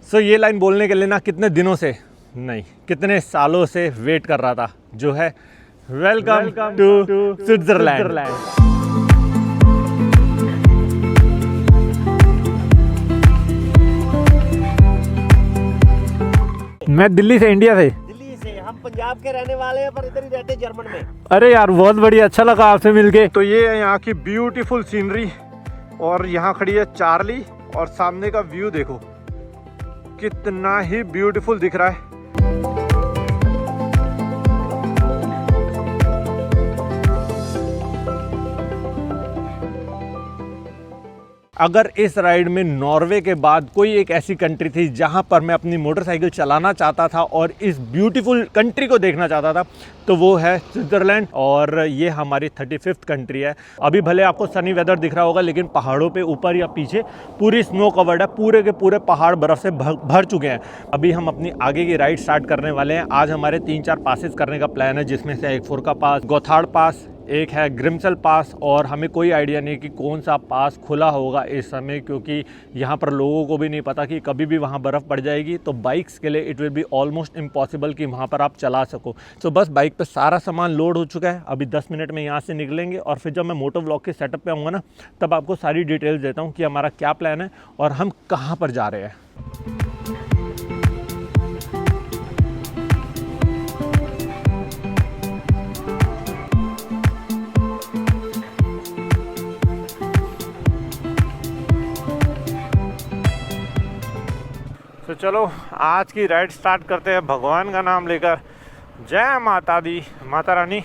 सो ये लाइन बोलने के लिए ना कितने दिनों से नहीं कितने सालों से वेट कर रहा था, जो है वेलकम टू स्विट्जरलैंड। मैं दिल्ली से, इंडिया से। दिल्ली से, हम पंजाब के रहने वाले हैं पर इधर ही रहते जर्मन में। अरे यार बहुत बढ़िया, अच्छा लगा आपसे मिलके। तो ये है यहाँ की ब्यूटीफुल सीनरी और यहाँ खड़ी है चार्ली और सामने का व्यू देखो कितना ही ब्यूटीफुल दिख रहा है। अगर इस राइड में नॉर्वे के बाद कोई एक ऐसी कंट्री थी जहां पर मैं अपनी मोटरसाइकिल चलाना चाहता था और इस ब्यूटीफुल कंट्री को देखना चाहता था, तो वो है स्विट्ज़रलैंड। और ये हमारी 35th कंट्री है। अभी भले आपको सनी वेदर दिख रहा होगा, लेकिन पहाड़ों पे ऊपर या पीछे पूरी स्नो कवर्ड है, पूरे के पूरे पहाड़ बर्फ़ से भर चुके हैं। अभी हम अपनी आगे की राइड स्टार्ट करने वाले हैं। आज हमारे 3-4 पासेस करने का प्लान है, जिसमें से एक फुरका पास, गोथार्ड पास, एक है ग्रिमसल पास, और हमें कोई आइडिया नहीं कि कौन सा पास खुला होगा इस समय, क्योंकि यहाँ पर लोगों को भी नहीं पता कि कभी भी वहाँ बर्फ़ पड़ जाएगी। तो बाइक्स के लिए it will be almost impossible कि वहाँ पर आप चला सको। तो बस बाइक पे सारा सामान लोड हो चुका है। अभी 10 मिनट में यहाँ से निकलेंगे और फिर जब मैं मोटो व्लॉग के सेटअप पे आऊँगा ना, तब आपको सारी डिटेल्स देता हूँ कि हमारा क्या प्लान है और हम कहाँ पर जा रहे हैं। तो चलो आज की राइड स्टार्ट करते हैं भगवान का नाम लेकर। जय माता दी, माता रानी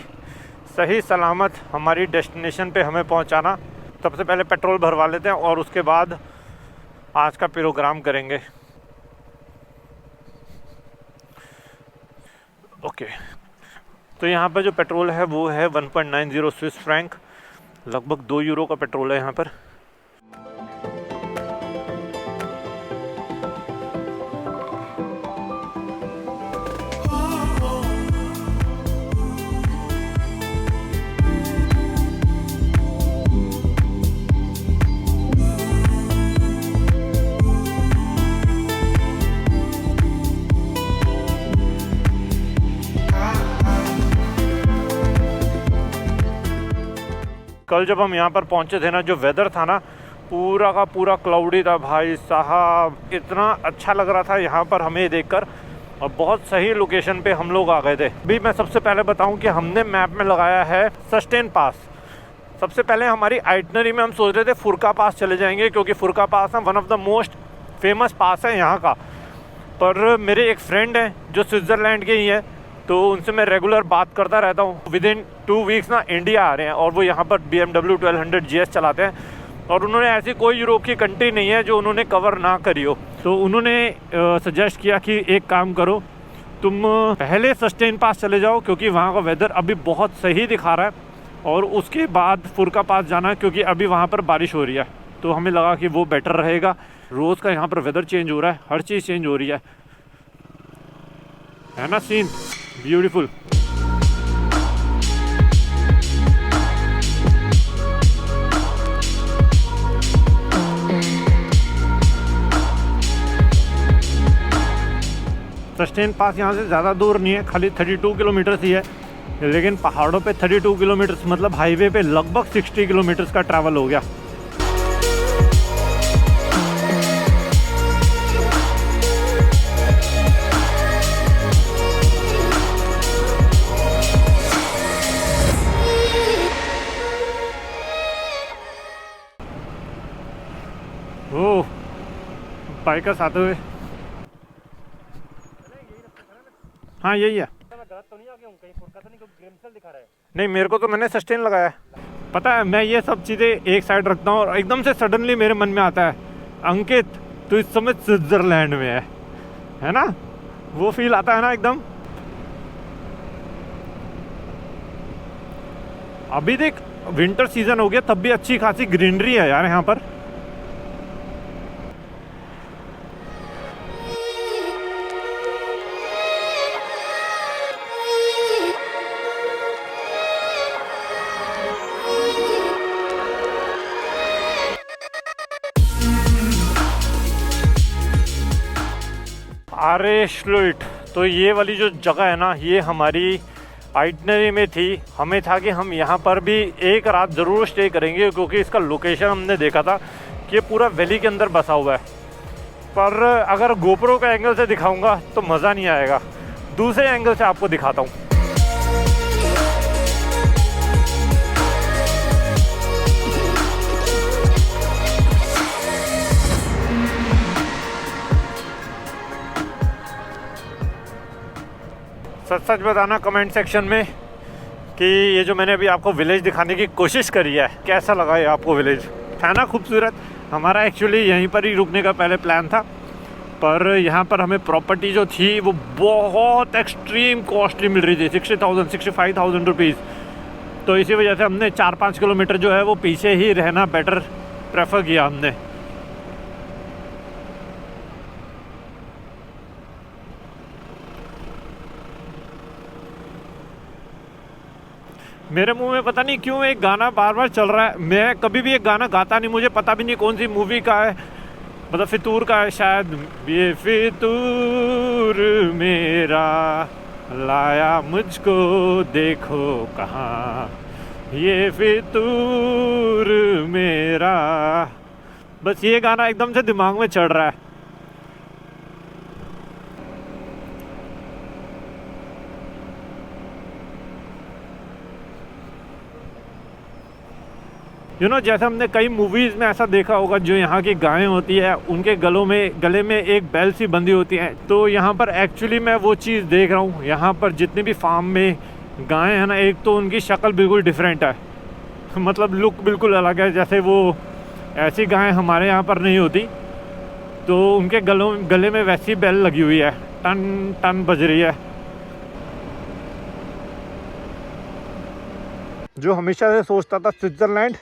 सही सलामत हमारी डेस्टिनेशन पे हमें पहुंचाना। सबसे पहले पेट्रोल भरवा लेते हैं और उसके बाद आज का प्रोग्राम करेंगे। ओके, तो यहाँ पर जो पेट्रोल है वो है 1.90 स्विस फ्रैंक, लगभग 2 यूरो का पेट्रोल है यहाँ पर। कल जब हम यहाँ पर पहुँचे थे ना, जो वेदर था ना पूरा का पूरा क्लाउडी था भाई साहब। इतना अच्छा लग रहा था यहाँ पर हमें देखकर, और बहुत सही लोकेशन पे हम लोग आ गए थे। अभी मैं सबसे पहले बताऊँ कि हमने मैप में लगाया है सस्टेन पास। सबसे पहले हमारी आइटनरी में हम सोच रहे थे फुरका पास चले जाएंगे, क्योंकि फुरका पास ना one of the most famous pass है यहाँ का। पर मेरे एक फ्रेंड हैं जो स्विट्ज़रलैंड के ही हैं, तो उनसे मैं रेगुलर बात करता रहता हूँ। विदिन 2 वीक्स ना इंडिया आ रहे हैं और वो यहाँ पर BMW 1200 GS चलाते हैं, और उन्होंने ऐसी कोई यूरोप की कंट्री नहीं है जो उन्होंने कवर ना करी हो। तो उन्होंने सजेस्ट किया कि एक काम करो, तुम पहले सस्टेन पास चले जाओ, क्योंकि वहाँ का वेदर अभी बहुत सही दिखा रहा है, और उसके बाद फुरका पास जाना, क्योंकि अभी वहाँ पर बारिश हो रही है। तो हमें लगा कि वो बेटर रहेगा। रोज़ का यहाँ पर वेदर चेंज हो रहा है, हर चीज़ चेंज हो रही है ना। Scene beautiful. सस्टेन पास यहाँ से ज़्यादा दूर नहीं है, खाली 32 किलोमीटर ही है, लेकिन पहाड़ों पे 32 किलोमीटर मतलब हाईवे पे लगभग 60 किलोमीटर का ट्रैवल हो गया। ओह, बाइकर्स आते हुए। हाँ यही है। नहीं, मेरे को तो मैंने सस्टेन लगाया है। पता है, मैं ये सब चीज़ें एक साइड रखता हूँ और एकदम से सडनली मेरे मन में आता है, अंकित तो इस समय स्विट्जरलैंड में है ना, वो फील आता है ना एकदम। अभी देख विंटर सीजन हो गया, तब भी अच्छी खासी ग्रीनरी है यार यहाँ पर। अरे श्लुइट, तो ये वाली जो जगह है ना, ये हमारी आइटनरी में थी। हमें था कि हम यहाँ पर भी एक रात ज़रूर स्टे करेंगे, क्योंकि इसका लोकेशन हमने देखा था कि ये पूरा वैली के अंदर बसा हुआ है। पर अगर गोप्रो का एंगल से दिखाऊंगा तो मज़ा नहीं आएगा, दूसरे एंगल से आपको दिखाता हूँ। सच सच बताना कमेंट सेक्शन में कि ये जो मैंने अभी आपको विलेज दिखाने की कोशिश करी है, कैसा लगा ये आपको विलेज? है ना खूबसूरत? हमारा एक्चुअली यहीं पर ही रुकने का पहले प्लान था, पर यहाँ पर हमें प्रॉपर्टी जो थी वो बहुत एक्सट्रीम कॉस्टली मिल रही थी, 60,000 65,000 रुपीज़। तो इसी वजह से हमने 4-5 किलोमीटर जो है वो पीछे ही रहना बेटर प्रेफर किया हमने। मेरे मुंह में पता नहीं क्यों एक गाना बार बार चल रहा है। मैं कभी भी एक गाना गाता नहीं, मुझे पता भी नहीं कौन सी मूवी का है, मतलब फितूर का है शायद। ये फितूर मेरा लाया मुझको देखो कहाँ, ये फितूर मेरा, बस ये गाना एकदम से दिमाग में चढ़ रहा है। जैसे हमने कई मूवीज़ में ऐसा देखा होगा, जो यहाँ की गायें होती है उनके गले में एक बेल सी बंधी होती है। तो यहाँ पर एक्चुअली मैं वो चीज़ देख रहा हूँ। यहाँ पर जितने भी फार्म में गायें हैं ना, एक तो उनकी शक्ल बिल्कुल डिफरेंट है, मतलब लुक बिल्कुल अलग है। जैसे वो ऐसी गायें हमारे यहाँ पर नहीं होती, तो उनके गले में वैसी बेल लगी हुई है, टन टन बज रही है। जो हमेशा से सोचता था स्विट्ज़रलैंड,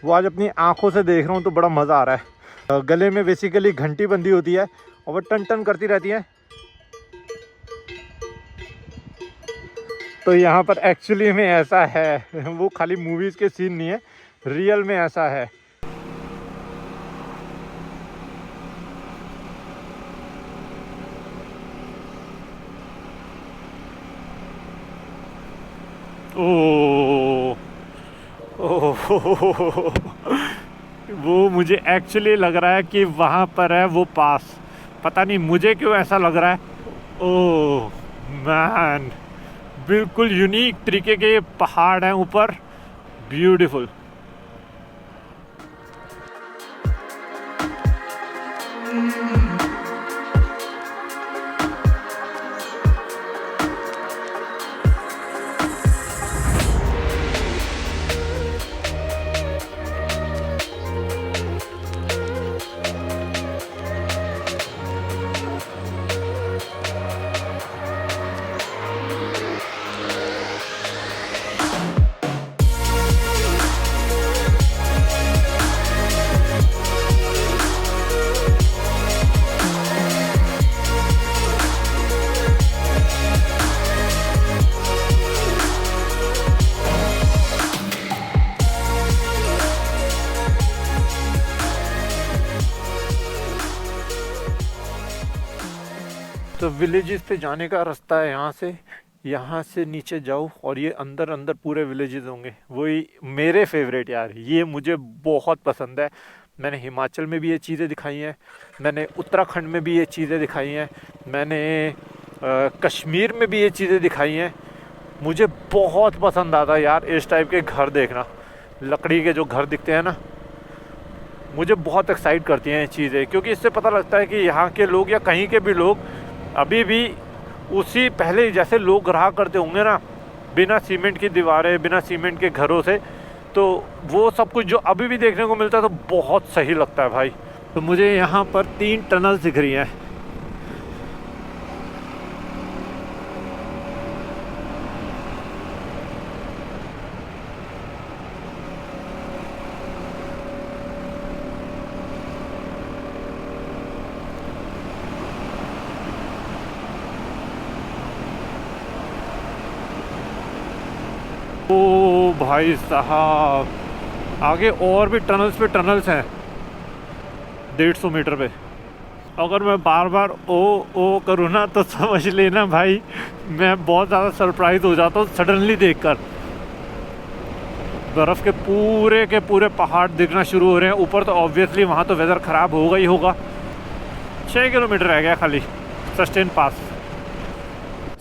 वो आज अपनी आंखों से देख रहा हूँ, तो बड़ा मज़ा आ रहा है। गले में बेसिकली घंटी बंधी होती है और वो टन टन करती रहती है। तो यहाँ पर एक्चुअली में ऐसा है, वो खाली मूवीज़ के सीन नहीं है, रियल में ऐसा है। ओह वो मुझे एक्चुअली लग रहा है कि वहाँ पर है वो पास, पता नहीं मुझे क्यों ऐसा लग रहा है। ओह मैन, बिल्कुल यूनिक तरीके के पहाड़ हैं ऊपर, ब्यूटीफुल। तो विलेजेस पे जाने का रास्ता है यहाँ से नीचे जाओ और ये अंदर अंदर पूरे विलेजेस होंगे। वही मेरे फेवरेट यार, ये मुझे बहुत पसंद है। मैंने हिमाचल में भी ये चीज़ें दिखाई हैं, मैंने उत्तराखंड में भी ये चीज़ें दिखाई हैं, मैंने कश्मीर में भी ये चीज़ें दिखाई हैं। मुझे बहुत पसंद आता है यार इस टाइप के घर देखना, लकड़ी के जो घर दिखते हैं ना, मुझे बहुत एक्साइट करती हैं ये चीज़ें, क्योंकि इससे पता लगता है कि यहाँ के लोग या कहीं के भी लोग अभी भी उसी पहले जैसे लोग रहा करते होंगे ना, बिना सीमेंट की दीवारें, बिना सीमेंट के घरों से। तो वो सब कुछ जो अभी भी देखने को मिलता है तो बहुत सही लगता है भाई। तो मुझे यहाँ पर 3 टनल दिख रही हैं। ओ भाई साहब, आगे और भी टनल्स पे टनल्स हैं 150 मीटर पे। अगर मैं बार बार ओ करूँ ना तो समझ लेना भाई मैं बहुत ज़्यादा सरप्राइज हो जाता हूँ सडनली देखकर। बर्फ़ के पूरे पहाड़ दिखना शुरू हो रहे हैं ऊपर, तो ऑब्वियसली वहाँ तो वेदर ख़राब होगा ही होगा। 6 किलोमीटर रह गया खाली सस्टेन पास।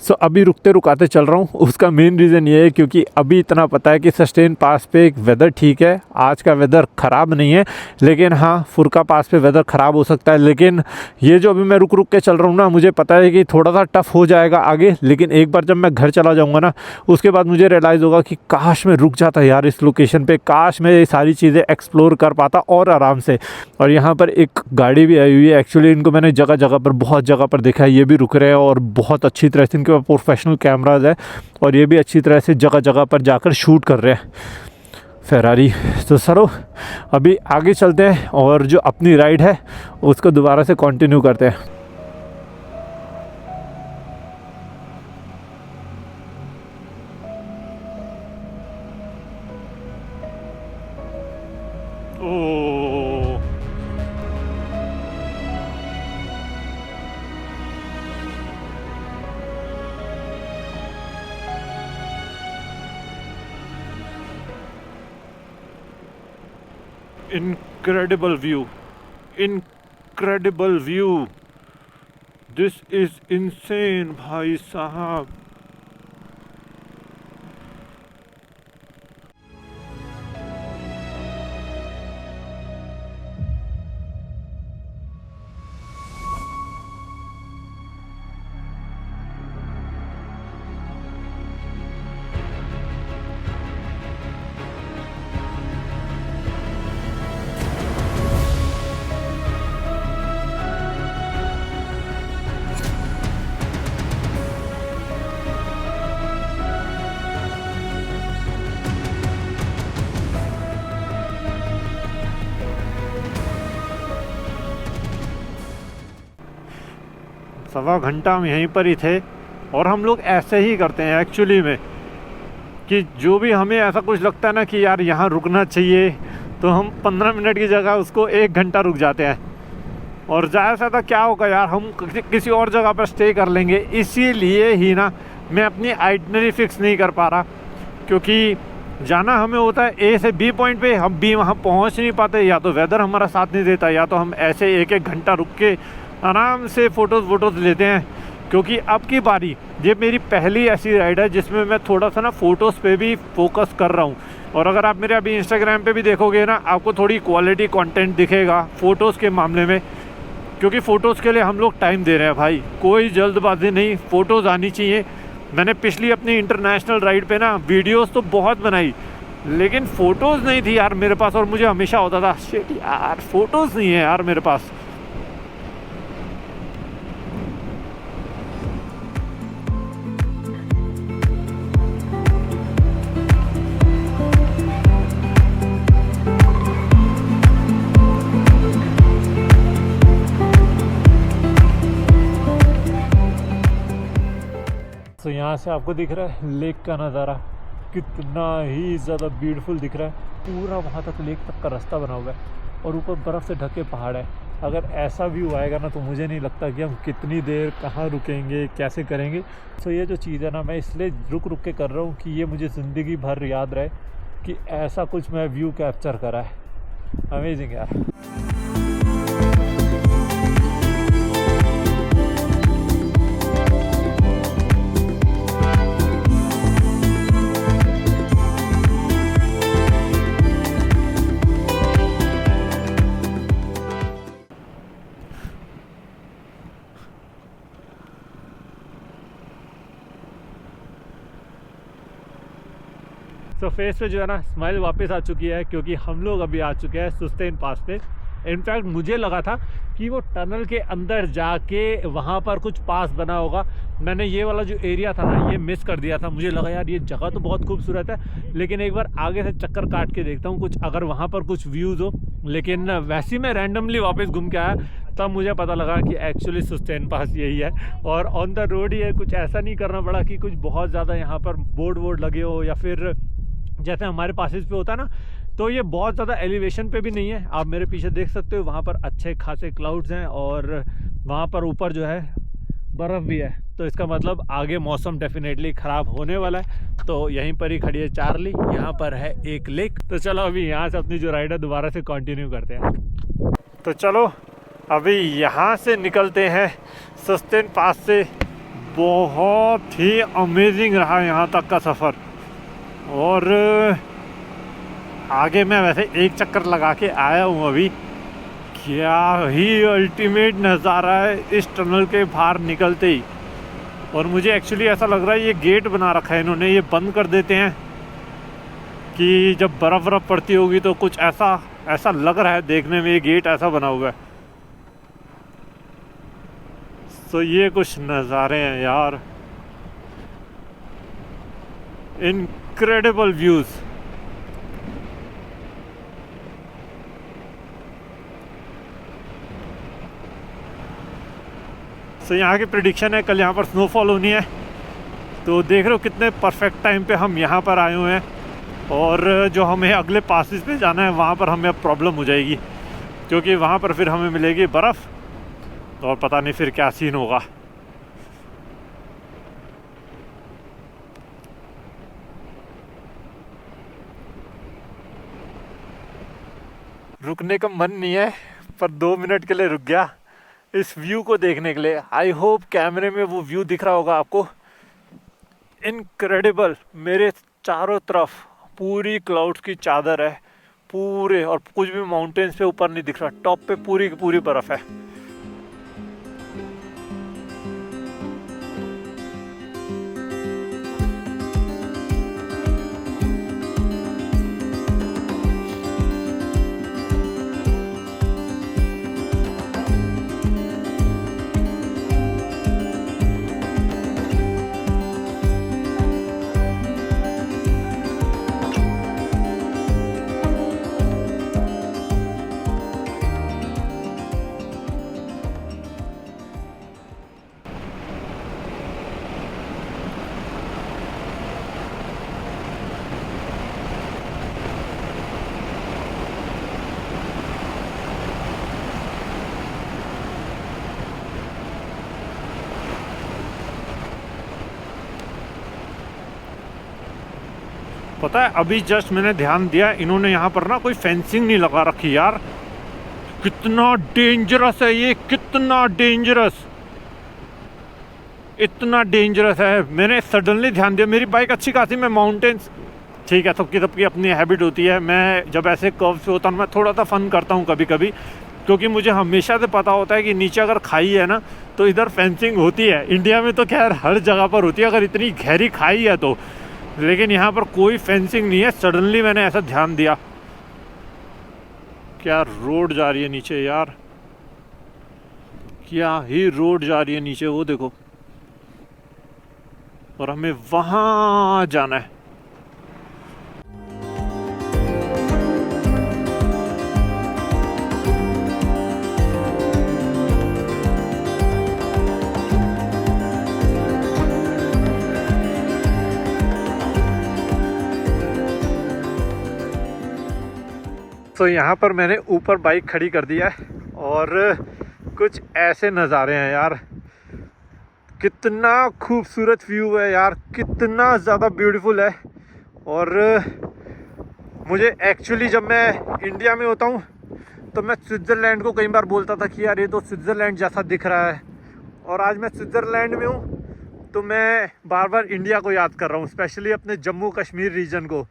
सो अभी रुकते रुकाते चल रहा हूँ, उसका मेन रीज़न ये है क्योंकि अभी इतना पता है कि सस्टेन पास पे एक वेदर ठीक है, आज का वेदर ख़राब नहीं है, लेकिन हाँ फुरका पास पे वेदर ख़राब हो सकता है। लेकिन ये जो अभी मैं रुक रुक के चल रहा हूँ ना, मुझे पता है कि थोड़ा सा टफ हो जाएगा आगे, लेकिन एक बार जब मैं घर चला जाऊँगा ना, उसके बाद मुझे रियलाइज़ होगा कि काश मैं रुक जाता यार इस लोकेशन पर, काश मैं ये सारी चीज़ें एक्सप्लोर कर पाता और आराम से। और यहाँ पर एक गाड़ी भी आई हुई है, एक्चुअली इनको मैंने जगह जगह पर बहुत जगह पर देखा है, ये भी रुक रहे हैं और बहुत अच्छी तरह से इनके प्रोफेशनल कैमराज है और ये भी अच्छी तरह से जगह जगह पर जाकर शूट कर रहे हैं फेरारी। तो चलो अभी आगे चलते हैं और जो अपनी राइड है उसको दोबारा से कंटिन्यू करते हैं। Incredible view, this is insane भाई साहब। सवा घंटा हम यहीं पर ही थे और हम लोग ऐसे ही करते हैं एक्चुअली में कि जो भी हमें ऐसा कुछ लगता है ना कि यार यहाँ रुकना चाहिए, तो हम 15 मिनट की जगह उसको 1 घंटा रुक जाते हैं। और ज़्यादा से ज़्यादा क्या होगा यार, हम किसी और जगह पर स्टे कर लेंगे। इसीलिए ही ना मैं अपनी आइटनरी फिक्स नहीं कर पा रहा, क्योंकि जाना हमें होता है ए से बी पॉइंट पे, हम बी वहाँ पहुँच नहीं पाते, या तो वेदर हमारा साथ नहीं देता, या तो हम ऐसे 1-1 घंटा रुक के आराम से फ़ोटोज़ लेते हैं। क्योंकि अब की बारी ये मेरी पहली ऐसी राइड है जिसमें मैं थोड़ा सा ना फ़ोटोज़ पे भी फोकस कर रहा हूँ। और अगर आप मेरे अभी इंस्टाग्राम पे भी देखोगे ना, आपको थोड़ी क्वालिटी कंटेंट दिखेगा फ़ोटोज़ के मामले में, क्योंकि फ़ोटोज़ के लिए हम लोग टाइम दे रहे हैं भाई, कोई जल्दबाजी नहीं, फ़ोटोज़ आनी चाहिए। मैंने पिछली अपनी इंटरनेशनल राइड पे ना वीडियोज़ तो बहुत बनाई, लेकिन फ़ोटोज़ नहीं थी यार मेरे पास। और मुझे हमेशा होता था शिट यार फ़ोटोज़ नहीं है यार मेरे पास। तो यहाँ से आपको दिख रहा है लेक का नज़ारा, कितना ही ज़्यादा ब्यूटीफुल दिख रहा है। पूरा वहाँ तक लेक तक का रास्ता बना हुआ है और ऊपर बर्फ़ से ढके पहाड़ है। अगर ऐसा व्यू आएगा ना तो मुझे नहीं लगता कि हम कितनी देर कहाँ रुकेंगे, कैसे करेंगे। तो ये जो चीज़ है ना, मैं इसलिए रुक रुक के कर रहा हूँ कि ये मुझे ज़िंदगी भर याद रहे कि ऐसा कुछ मैं व्यू कैप्चर करा है। अमेजिंग यार। तो फेस पे जो है ना स्माइल वापस आ चुकी है, क्योंकि हम लोग अभी आ चुके हैं सुस्तेन पास पे। इनफैक्ट मुझे लगा था कि वो टनल के अंदर जाके वहाँ पर कुछ पास बना होगा। मैंने ये वाला जो एरिया था ना, ये मिस कर दिया था। मुझे लगा यार ये जगह तो बहुत खूबसूरत है, लेकिन एक बार आगे से चक्कर काट के देखता हूँ कुछ अगर वहाँ पर कुछ व्यूज़ हो। लेकिन वैसे ही मैं रैंडमली वापस घूम के आया, तब मुझे पता लगा कि एक्चुअली सुस्तेन पास यही है और ऑन द रोड ही है। कुछ ऐसा नहीं करना पड़ा कि कुछ बहुत ज़्यादा यहाँ पर बोर्ड वोर्ड लगे हो, या फिर जैसे हमारे पासेस पे होता है ना, तो ये बहुत ज़्यादा एलिवेशन पे भी नहीं है। आप मेरे पीछे देख सकते हो, वहाँ पर अच्छे खासे क्लाउड्स हैं और वहाँ पर ऊपर जो है बर्फ़ भी है, तो इसका मतलब आगे मौसम डेफिनेटली ख़राब होने वाला है। तो यहीं पर ही खड़ी है चार्ली, यहाँ पर है एक लेक। तो चलो अभी यहाँ से अपनी जो राइड है दोबारा से कंटिन्यू करते हैं। तो चलो अभी यहाँ से निकलते हैं सस्टेन पास से। बहुत ही अमेजिंग रहा यहाँ तक का सफ़र, और आगे मैं वैसे एक चक्कर लगा के आया हूँ अभी। क्या ही अल्टीमेट नज़ारा है इस टनल के बाहर निकलते ही। और मुझे एक्चुअली ऐसा लग रहा है ये गेट बना रखा है इन्होंने, ये बंद कर देते हैं कि जब बर्फ़ पड़ती होगी तो कुछ ऐसा लग रहा है देखने में, ये गेट ऐसा बना हुआ है। तो ये कुछ नज़ारे हैं यार, इनक्रेडिबल व्यूज़। तो यहाँ की प्रेडिक्शन है कल यहाँ पर स्नोफॉल होनी है। तो देख रहे हो कितने परफेक्ट टाइम पे हम यहाँ पर आए हुए हैं, और जो हमें अगले पासेस पे जाना है वहाँ पर हमें अब प्रॉब्लम हो जाएगी, क्योंकि वहाँ पर फिर हमें मिलेगी बर्फ़, और पता नहीं फिर क्या सीन होगा। रुकने का मन नहीं है, पर 2 मिनट के लिए रुक गया इस व्यू को देखने के लिए। आई होप कैमरे में वो व्यू दिख रहा होगा आपको। इनक्रेडिबल, मेरे चारों तरफ पूरी क्लाउड्स की चादर है पूरे, और कुछ भी माउंटेन्स पे ऊपर नहीं दिख रहा, टॉप पे पूरी की पूरी बर्फ़ है। पता है अभी जस्ट मैंने ध्यान दिया, इन्होंने यहाँ पर ना कोई फेंसिंग नहीं लगा रखी यार। कितना डेंजरस है ये, कितना डेंजरस, इतना डेंजरस है। मैंने सडनली ध्यान दिया, मेरी बाइक अच्छी खासी, मैं माउंटेन्स, ठीक है सबकी अपनी हैबिट होती है। मैं जब ऐसे कर्व से होता हूँ मैं थोड़ा सा फ़न करता हूँ कभी कभी, क्योंकि मुझे हमेशा से पता होता है कि नीचे अगर खाई है ना तो इधर फेंसिंग होती है। इंडिया में तो खैर हर जगह पर होती है अगर इतनी गहरी खाई है तो, लेकिन यहाँ पर कोई फेंसिंग नहीं है। सडनली मैंने ऐसा ध्यान दिया। क्या रोड जा रही है नीचे यार, क्या ही रोड जा रही है नीचे, वो देखो। और हमें वहाँ जाना है। तो यहाँ पर मैंने ऊपर बाइक खड़ी कर दिया है, और कुछ ऐसे नज़ारे हैं यार। कितना खूबसूरत व्यू है यार, कितना ज़्यादा ब्यूटीफुल है। और मुझे एक्चुअली जब मैं इंडिया में होता हूँ तो मैं स्विट्ज़रलैंड को कई बार बोलता था कि यार ये तो स्विट्ज़रलैंड जैसा दिख रहा है, और आज मैं स्विट्ज़रलैंड में हूँ तो मैं बार बार इंडिया को याद कर रहा हूँ, स्पेशली अपने जम्मू कश्मीर रीजन को,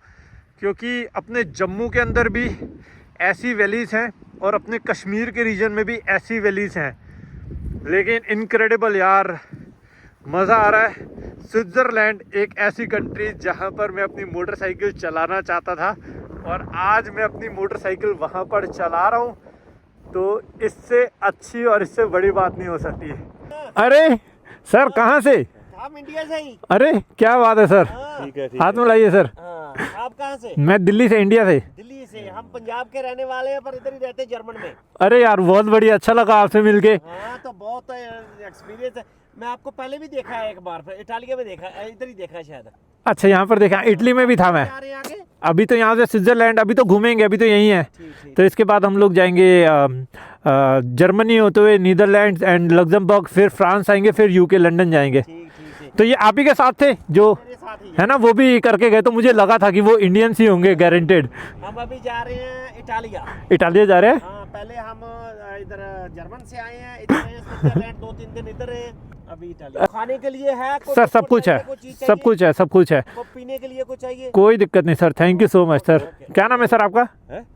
क्योंकि अपने जम्मू के अंदर भी ऐसी वैलीज़ हैं और अपने कश्मीर के रीजन में भी ऐसी वैलीज़ हैं। लेकिन इनक्रेडिबल यार, मज़ा आ रहा है। स्विट्ज़रलैंड एक ऐसी कंट्री जहां पर मैं अपनी मोटरसाइकिल चलाना चाहता था, और आज मैं अपनी मोटरसाइकिल वहां पर चला रहा हूं, तो इससे अच्छी और इससे बड़ी बात नहीं हो सकती है। अरे सर कहाँ से? हम इंडिया से ही। अरे क्या बात है सर, ठीक है, हाथ में लाइए सर। आप कहाँ से? मैं दिल्ली से, इंडिया से। दिल्ली से। हम पंजाब के रहने वाले हैं पर इधर ही रहते हैं, जर्मन में। अरे यार बहुत बढ़िया, अच्छा लगा आपसे मिलके। हाँ तो बहुत एक्सपीरियंस है। मैं आपको पहले भी देखा है एक बार, इटालिया में देखा, इधर ही देखा है शायद। अच्छा यहाँ पर देखा, इटली में भी था मैं। अभी तो यहाँ से स्विट्जरलैंड, अभी तो घूमेंगे, अभी तो यही है। तो इसके बाद हम लोग जाएंगे जर्मनी होते हुए नीदरलैंड्स एंड लग्जमबर्ग, फिर फ्रांस आएंगे, फिर यूके लंदन जाएंगे। ठीक ठीक ठीक। तो ये आप ही के साथ थे जो मेरे साथ ही है ना, वो भी करके गए, तो मुझे लगा था कि वो इंडियंस ही होंगे गारंटेड। हम अभी जा रहे हैं इटालिया। इटालिया जा रहे हैं। हाँ, पहले हम इधर जर्मन से आए हैं, इधर रहे स्विट्जरलैंड, 2-3 दिन इधर रहे, अभी इटालिया। खाने के लिए है सर सब कुछ है, सब कुछ है, सब कुछ है। को पीने के लिए कुछ चाहिए? कोई दिक्कत नहीं sir, thank you so much sir. क्या नाम है सर आपका?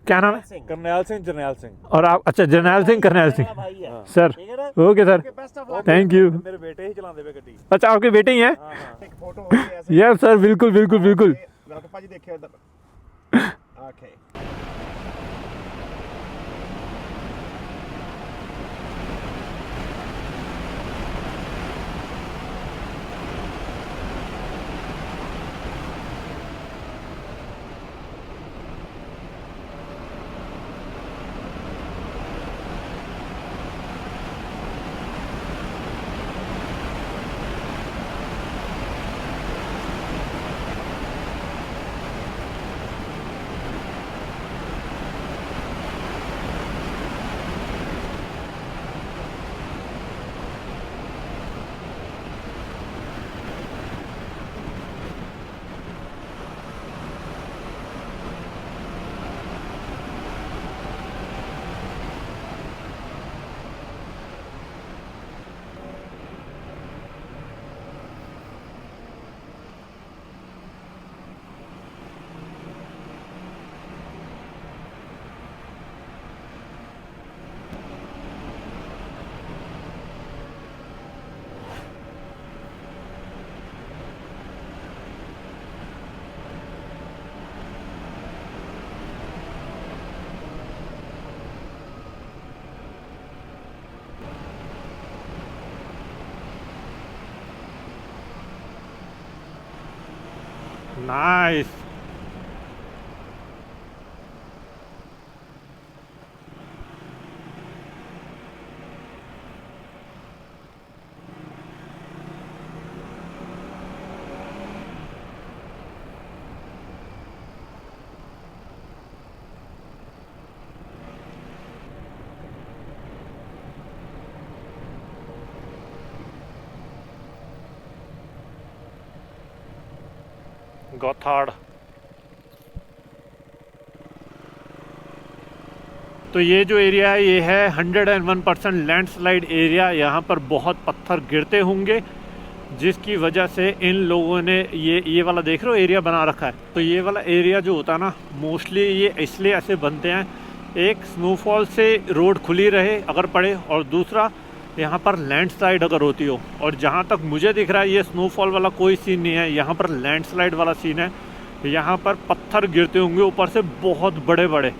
क्या नाम है? करनैल सिंह, जरनैल सिंह। और आप? अच्छा, जरनैल सिंह, करनैल सिंह। भाई है सर ठीक है ना? Okay sir, best of luck. Thank you. मेरे बेटे ही चलाते हुए गड्डी। अच्छा, आपके बेटे ही हैं? एक फोटो हो गई ऐसे। यस सर, बिल्कुल बिल्कुल बिल्कुल। पापा जी देखिए उधर। ओके। नाइस। गौथाड़। तो ये जो एरिया है ये है 101% लैंडस्लाइड एरिया। यहाँ पर बहुत पत्थर गिरते होंगे, जिसकी वजह से इन लोगों ने ये वाला देख रहे हो एरिया बना रखा है। तो ये वाला एरिया जो होता है ना, मोस्टली ये इसलिए ऐसे बनते हैं, एक स्नोफॉल से रोड खुली रहे अगर पड़े, और दूसरा यहाँ पर लैंडस्लाइड अगर होती हो। और जहाँ तक मुझे दिख रहा है ये स्नोफॉल वाला कोई सीन नहीं है, यहाँ पर लैंडस्लाइड वाला सीन है। यहाँ पर पत्थर गिरते होंगे ऊपर से बहुत बड़े बड़े,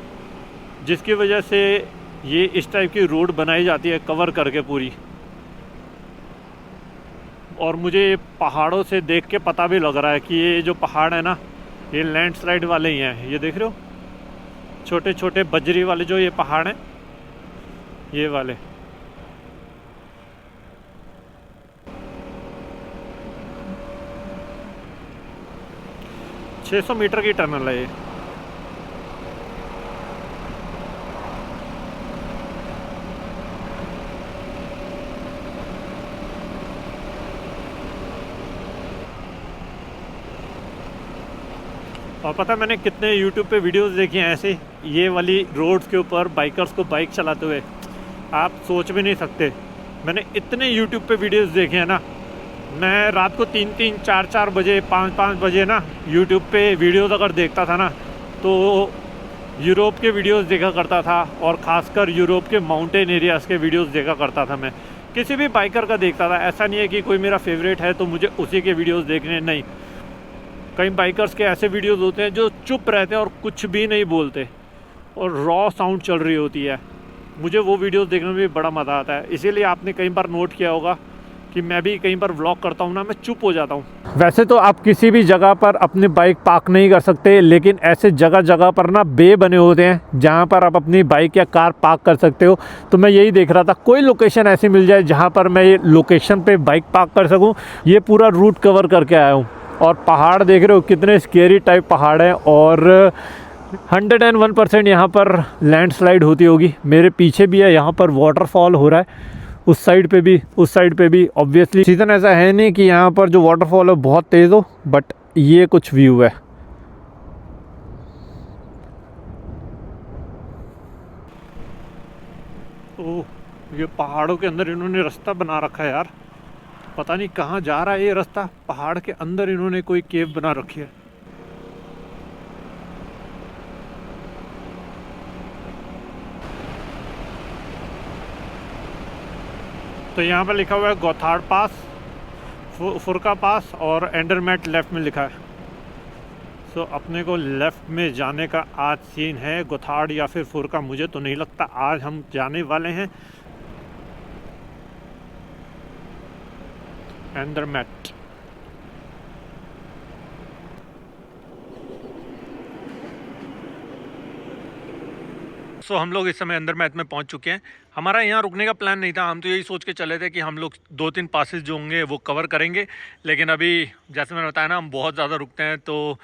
जिसकी वजह से ये इस टाइप की रोड बनाई जाती है कवर करके पूरी। और मुझे पहाड़ों से देख के पता भी लग रहा है कि ये जो पहाड़ है ना, ये लैंडस्लाइड वाले ही हैं। ये देख रहे हो छोटे छोटे बजरी वाले जो ये पहाड़ हैं, ये वाले। छः 600 मीटर की टनल है ये। और पता है मैंने कितने YouTube पे वीडियोस देखे हैं ऐसे, ये वाली रोड्स के ऊपर बाइकर्स को बाइक चलाते हुए, आप सोच भी नहीं सकते। मैंने इतने YouTube पे वीडियोस देखे हैं ना, मैं रात को 3-3, 4-4 बजे, 5-5 बजे ना YouTube पे वीडियोस अगर देखता था ना, तो यूरोप के वीडियोस देखा करता था, और ख़ासकर यूरोप के माउंटेन एरियाज़ के वीडियोस देखा करता था। मैं किसी भी बाइकर का देखता था, ऐसा नहीं है कि कोई मेरा फेवरेट है तो मुझे उसी के वीडियोस देखने, नहीं। कई बाइकर्स के ऐसे वीडियोस होते हैं जो चुप रहते हैं और कुछ भी नहीं बोलते, और रॉ साउंड चल रही होती है। मुझे वो वीडियोस देखने में भी बड़ा मज़ा आता है। इसीलिए आपने कई बार नोट किया होगा कि मैं भी कई बार व्लॉग करता हूँ ना, मैं चुप हो जाता हूँ। वैसे तो आप किसी भी जगह पर अपनी बाइक पार्क नहीं कर सकते, लेकिन ऐसे जगह जगह पर ना बे बने होते हैं जहाँ पर आप अपनी बाइक या कार पार्क कर सकते हो। तो मैं यही देख रहा था कोई लोकेशन ऐसी मिल जाए जहाँ पर मैं ये लोकेशन पे बाइक पार्क कर सकूँ। ये पूरा रूट कवर करके आया हूँ, और पहाड़ देख रहे हो कितने स्केरी टाइप पहाड़ हैं, और 101% यहाँ पर लैंडस्लाइड होती होगी। मेरे पीछे भी है, यहाँ पर वाटरफॉल हो रहा है, उस साइड पे भी, उस साइड पे भी। ऑब्वियसली सीज़न ऐसा है नहीं कि यहाँ पर जो वाटरफॉल है बहुत तेज़ हो, बट ये कुछ व्यू है। ओह, ये पहाड़ों के अंदर इन्होंने रास्ता बना रखा है यार। पता नहीं कहाँ जा रहा है ये रास्ता। पहाड़ के अंदर इन्होंने कोई केव बना रखी है। तो यहाँ पे लिखा हुआ है गोथाड़ पास, फुरका पास और एंडरमेट लेफ्ट में लिखा है। सो अपने को लेफ्ट में जाने का आज सीन है। गोथाड़ या फिर फुरका मुझे तो नहीं लगता। आज हम जाने वाले हैं एंडरमेट। सो हम लोग इस समय अंडरमेट में पहुंच चुके हैं। हमारा यहाँ रुकने का प्लान नहीं था। हम तो यही सोच के चले थे कि हम लोग 2-3 पासेस जो होंगे वो कवर करेंगे, लेकिन अभी जैसे मैंने बताया ना, हम बहुत ज़्यादा रुकते हैं। तो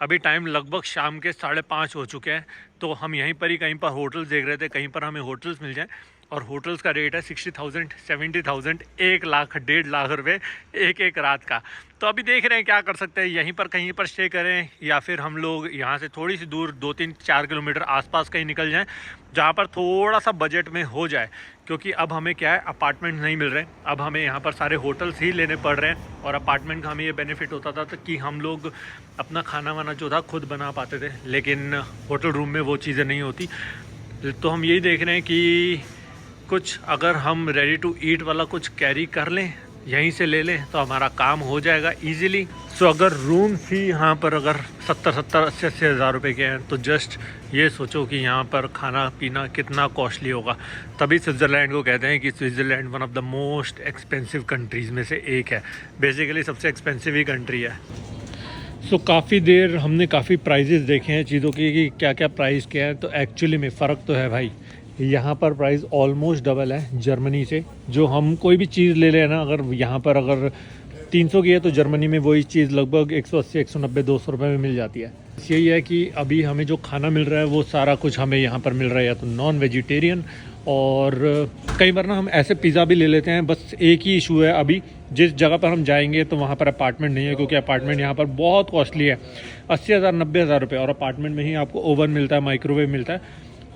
अभी टाइम लगभग शाम के 5:30 हो चुके हैं। तो हम यहीं पर ही कहीं पर होटल्स देख रहे थे, कहीं पर हमें होटल्स मिल जाएं। और होटल्स का रेट है 60,000, 70,000, 1 लाख, 1.5 लाख रुपए एक रात का। तो अभी देख रहे हैं क्या कर सकते हैं, यहीं पर कहीं पर स्टे करें या फिर हम लोग यहाँ से थोड़ी सी दूर 2-3-4 किलोमीटर आसपास कहीं निकल जाएं, जहाँ पर थोड़ा सा बजट में हो जाए। क्योंकि अब हमें क्या है, अपार्टमेंट नहीं मिल रहे, अब हमें यहाँ पर सारे होटल्स ही लेने पड़ रहे हैं। और अपार्टमेंट का हमें ये बेनिफिट होता था तो कि हम लोग अपना खाना वाना जो था खुद बना पाते थे, लेकिन होटल रूम में वो चीज़ें नहीं होती। तो हम यही देख रहे हैं कि कुछ अगर हम रेडी टू ईट वाला कुछ कैरी कर लें, यहीं से ले लें, तो हमारा काम हो जाएगा इजीली। सो अगर रूम्स ही यहाँ पर अगर 70-70, 80-80 हज़ार रुपये के हैं, तो जस्ट ये सोचो कि यहाँ पर खाना पीना कितना कॉस्टली होगा। तभी स्विट्ज़रलैंड को कहते हैं कि Switzerland one of the most expensive countries में से एक है। बेसिकली सबसे एक्सपेंसिव ही कंट्री है। सो काफ़ी देर हमने काफ़ी प्राइजेस देखे हैं चीज़ों की कि क्या क्या प्राइस क्या है। तो एक्चुअली में फ़र्क तो है भाई। यहाँ पर प्राइस ऑलमोस्ट डबल है जर्मनी से। जो हम कोई भी चीज़ ले लें ना, अगर यहाँ पर अगर 300 की है तो जर्मनी में वही चीज़ लगभग 180, 190, 200 रुपये में मिल जाती है। यही है कि अभी हमें जो खाना मिल रहा है वो सारा कुछ हमें यहाँ पर मिल रहा है, या तो नॉन वेजिटेरियन। और कई बार ना हम ऐसे पिज़्ज़ा भी ले लेते हैं। बस एक ही इशू है, अभी जिस जगह पर हम जाएंगे तो वहाँ पर अपार्टमेंट नहीं है, क्योंकि अपार्टमेंट यहाँ पर बहुत कॉस्टली है, 80,000, 90,000 रुपये। और अपार्टमेंट में ही आपको ओवन मिलता है, माइक्रोवेव मिलता है,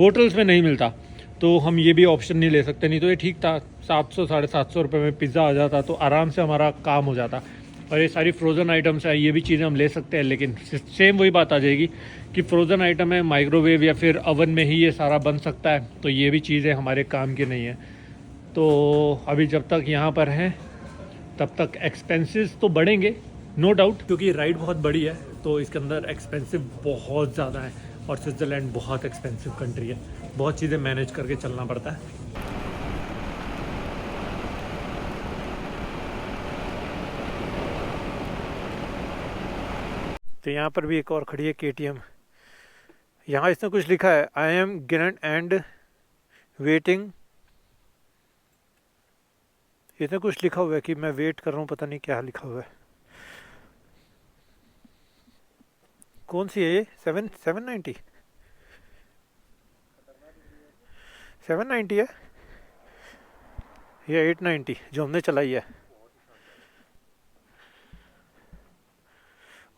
होटल्स में नहीं मिलता। तो हम ये भी ऑप्शन नहीं ले सकते। नहीं तो ये ठीक था, 700, 750 रुपये में पिज़्ज़ा आ जाता तो आराम से हमारा काम हो जाता। और ये सारी फ्रोज़न आइटम्स है, ये भी चीज़ें हम ले सकते हैं, लेकिन सेम वही बात आ जाएगी कि फ्रोज़न आइटम है, माइक्रोवेव या फिर ओवन में ही ये सारा बन सकता है, तो ये भी चीज़ें हमारे काम की नहीं है। तो अभी जब तक यहाँ पर हैं तब तक एक्सपेंसेस तो बढ़ेंगे नो डाउट, क्योंकि राइड बहुत बड़ी है तो इसके अंदर एक्सपेंसिव बहुत ज़्यादा है। और स्विट्ज़रलैंड बहुत एक्सपेंसिव कंट्री है, बहुत चीज़ें मैनेज करके चलना पड़ता है। तो यहाँ पर भी एक और खड़ी है KTM। यहाँ इसने कुछ लिखा है, I am given and waiting. इसने कुछ लिखा हुआ है कि मैं वेट कर रहा हूँ, पता नहीं क्या लिखा हुआ है। कौन सी है ये? 790 790 है या 890 जो हमने चलाई है?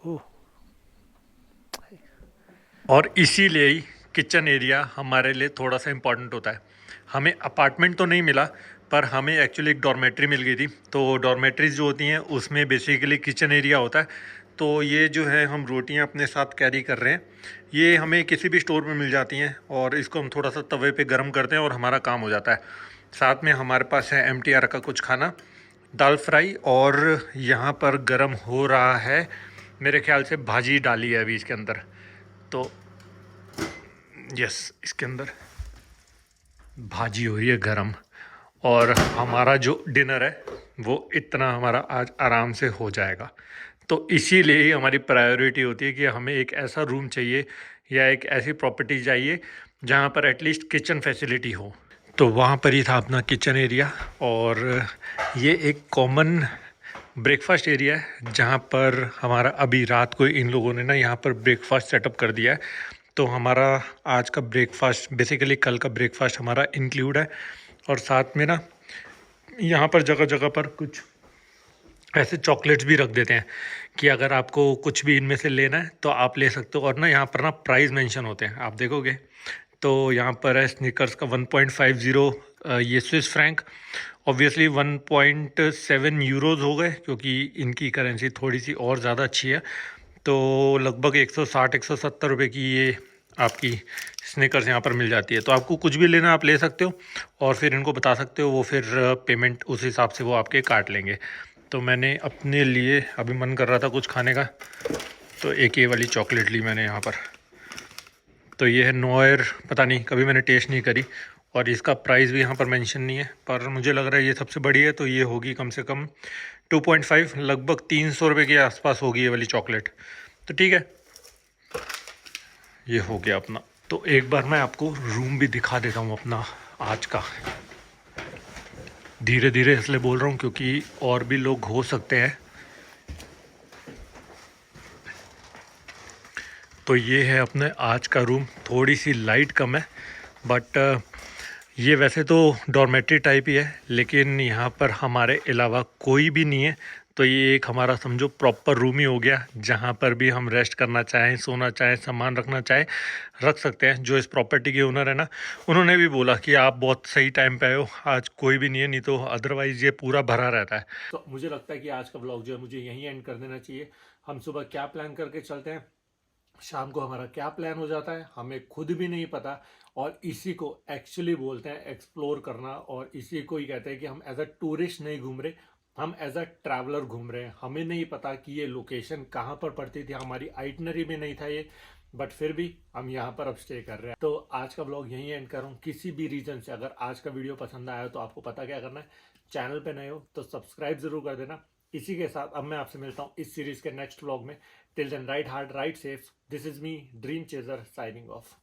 ओह, और इसीलिए ही किचन एरिया हमारे लिए थोड़ा सा इम्पॉर्टेंट होता है। हमें अपार्टमेंट तो नहीं मिला, पर हमें एक्चुअली एक डॉर्मेट्री मिल गई थी। तो डॉर्मेट्रीज जो होती हैं उसमें बेसिकली किचन एरिया होता है। तो ये जो है हम रोटियां अपने साथ कैरी कर रहे हैं, ये हमें किसी भी स्टोर में मिल जाती हैं, और इसको हम थोड़ा सा तवे पे गर्म करते हैं और हमारा काम हो जाता है। साथ में हमारे पास है MTR का कुछ खाना, दाल फ्राई, और यहाँ पर गर्म हो रहा है, मेरे ख्याल से भाजी डाली है अभी इसके अंदर। तो यस, इसके अंदर भाजी हो रही है गरम। और हमारा जो डिनर है वो इतना हमारा आज आराम से हो जाएगा। तो इसीलिए ही हमारी प्रायोरिटी होती है कि हमें एक ऐसा रूम चाहिए या एक ऐसी प्रॉपर्टी चाहिए जहाँ पर एटलीस्ट किचन फैसिलिटी हो। तो वहाँ पर ही था अपना किचन एरिया, और ये एक कॉमन ब्रेकफास्ट एरिया है जहाँ पर हमारा अभी रात को इन लोगों ने ना यहाँ पर ब्रेकफास्ट सेटअप कर दिया है। तो हमारा आज का ब्रेकफास्ट बेसिकली कल का ब्रेकफास्ट हमारा इंक्लूड है। और साथ में ना यहाँ पर जगह जगह पर कुछ ऐसे चॉकलेट्स भी रख देते हैं कि अगर आपको कुछ भी इनमें से लेना है तो आप ले सकते हो। और ना यहाँ पर ना प्राइस मेंशन होते हैं, आप देखोगे तो यहाँ पर है स्निकर्स का 1.50 ये स्विस फ्रैंक, ऑब्वियसली 1.7 यूरोज़ हो गए क्योंकि इनकी करेंसी थोड़ी सी और ज़्यादा अच्छी है। तो लगभग 160-170 रुपये की ये आपकी स्निकर्स यहाँ पर मिल जाती है। तो आपको कुछ भी लेना आप ले सकते हो और फिर इनको बता सकते हो, वो फिर पेमेंट उस हिसाब से वो आपके काट लेंगे। तो मैंने अपने लिए अभी मन कर रहा था कुछ खाने का, तो एक ये वाली चॉकलेट ली मैंने यहाँ पर। तो ये है नोयर, पता नहीं कभी मैंने टेस्ट नहीं करी और इसका प्राइस भी यहाँ पर मेंशन नहीं है, पर मुझे लग रहा है ये सबसे बड़ी है तो ये होगी कम से कम 2.5, लगभग 300 रुपये के आसपास होगी ये वाली चॉकलेट। तो ठीक है, ये हो गया अपना। तो एक बार मैं आपको रूम भी दिखा देता हूँ अपना आज का। धीरे धीरे इसलिए बोल रहा हूँ क्योंकि और भी लोग हो सकते हैं। तो ये है अपने आज का रूम, थोड़ी सी लाइट कम है बट ये वैसे तो डॉर्मेट्री टाइप ही है, लेकिन यहाँ पर हमारे अलावा कोई भी नहीं है। तो ये एक हमारा समझो प्रॉपर रूम ही हो गया, जहाँ पर भी हम रेस्ट करना चाहें, सोना चाहें, सामान रखना चाहें रख सकते हैं। जो इस प्रॉपर्टी के ओनर है ना, उन्होंने भी बोला कि आप बहुत सही टाइम पे आए हो, आज कोई भी नहीं है, नहीं तो अदरवाइज़ ये पूरा भरा रहता है। तो मुझे लगता है कि आज का व्लॉग जो है मुझे यहीं एंड कर देना चाहिए। हम सुबह क्या प्लान करके चलते हैं, शाम को हमारा क्या प्लान हो जाता है हमें खुद भी नहीं पता। और इसी को एक्चुअली बोलते हैं एक्सप्लोर करना, और इसी को ही कहते हैं कि हम एज अ टूरिस्ट नहीं घूम रहे, हम एज अ ट्रैवलर घूम रहे हैं। हमें नहीं पता कि ये लोकेशन कहाँ पर पड़ती थी, हमारी आइटनरी में नहीं था ये, बट फिर भी हम यहाँ पर अब स्टे कर रहे हैं। तो आज का व्लॉग यहीं एंड कर रहा हूँ। किसी भी रीजन से अगर आज का वीडियो पसंद आया तो आपको पता क्या करना है, चैनल पे नए हो तो सब्सक्राइब जरूर कर देना। इसी के साथ अब मैं आपसे मिलता हूँ इस सीरीज के नेक्स्ट व्लॉग में। Till then ride hard, ride safe. This is me dream chaser signing of.